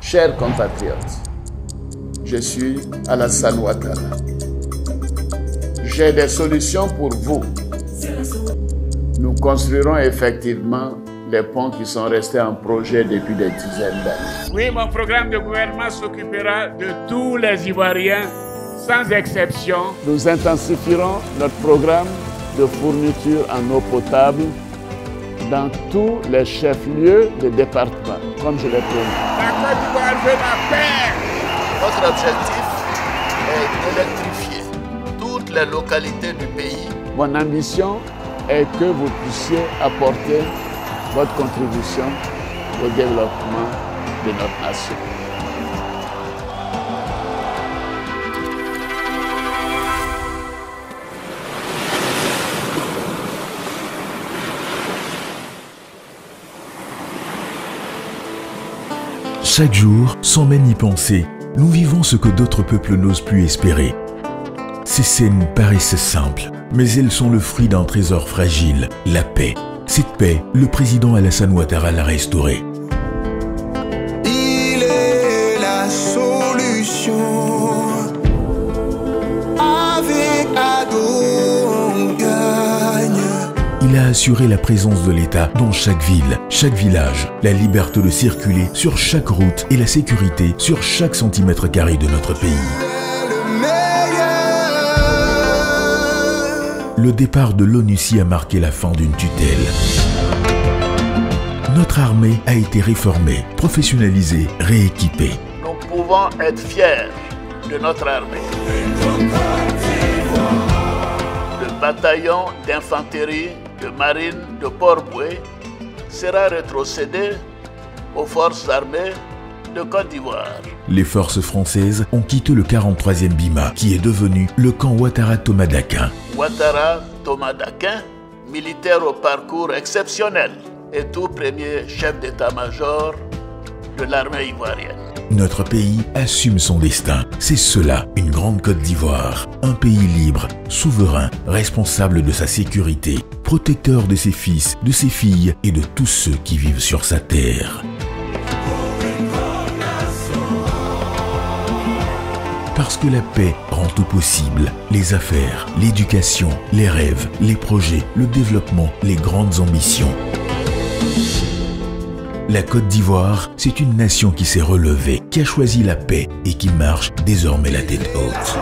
Chers compatriotes, je suis Alassane Ouattara. J'ai des solutions pour vous. Nous construirons effectivement les ponts qui sont restés en projet depuis des dizaines d'années. Oui, mon programme de gouvernement s'occupera de tous les Ivoiriens, sans exception. Nous intensifierons notre programme de fourniture en eau potable dans tous les chefs-lieux des départements, comme je l'ai promis. La Côte d'Ivoire veut la paix. Notre objectif est d'électrifier toutes les localités du pays. Mon ambition est que vous puissiez apporter votre contribution au développement de notre nation. Chaque jour, sans même y penser, nous vivons ce que d'autres peuples n'osent plus espérer. Ces scènes paraissent simples, mais elles sont le fruit d'un trésor fragile, la paix. Cette paix, le président Alassane Ouattara l'a restaurée. Il est la solution. Avec Ado, on gagne. Il a assuré la présence de l'État dans chaque ville, chaque village, la liberté de circuler sur chaque route et la sécurité sur chaque centimètre carré de notre pays. Le départ de l'ONUCI a marqué la fin d'une tutelle. Notre armée a été réformée, professionnalisée, rééquipée. Nous pouvons être fiers de notre armée. Le bataillon d'infanterie de marine de Port-Boué sera rétrocédé aux forces armées de Côte d'Ivoire. Les forces françaises ont quitté le 43e Bima, qui est devenu le camp Ouattara Thomas Dakin. Ouattara Thomas Dakin, militaire au parcours exceptionnel et tout premier chef d'état-major de l'armée ivoirienne. Notre pays assume son destin. C'est cela, une grande Côte d'Ivoire. Un pays libre, souverain, responsable de sa sécurité, protecteur de ses fils, de ses filles et de tous ceux qui vivent sur sa terre. Parce que la paix rend tout possible. Les affaires, l'éducation, les rêves, les projets, le développement, les grandes ambitions. La Côte d'Ivoire, c'est une nation qui s'est relevée, qui a choisi la paix et qui marche désormais la tête haute.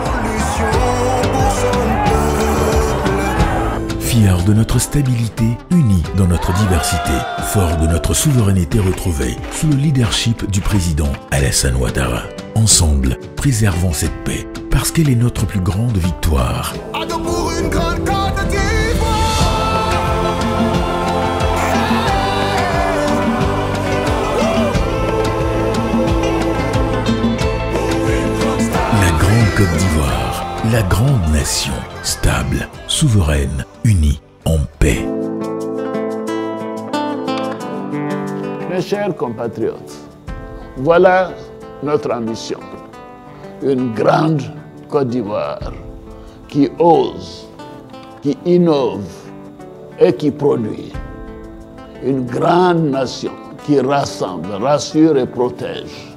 Fiers de notre stabilité, unis dans notre diversité, forts de notre souveraineté retrouvée, sous le leadership du président Alassane Ouattara. Ensemble, préservons cette paix, parce qu'elle est notre plus grande victoire. Ado pour une grande Côte d'Ivoire. La grande Côte d'Ivoire, la grande nation, stable, souveraine, unie, en paix. Mes chers compatriotes, voilà notre ambition. Une grande Côte d'Ivoire qui ose, qui innove et qui produit. Une grande nation qui rassemble, rassure et protège.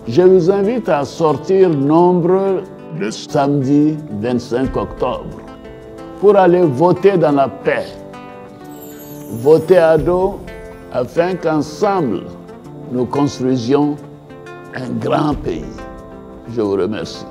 Je vous invite à sortir nombreux le samedi 25 octobre pour aller voter dans la paix. Voter à dos afin qu'ensemble nous construisions un grand pays. Je vous remercie.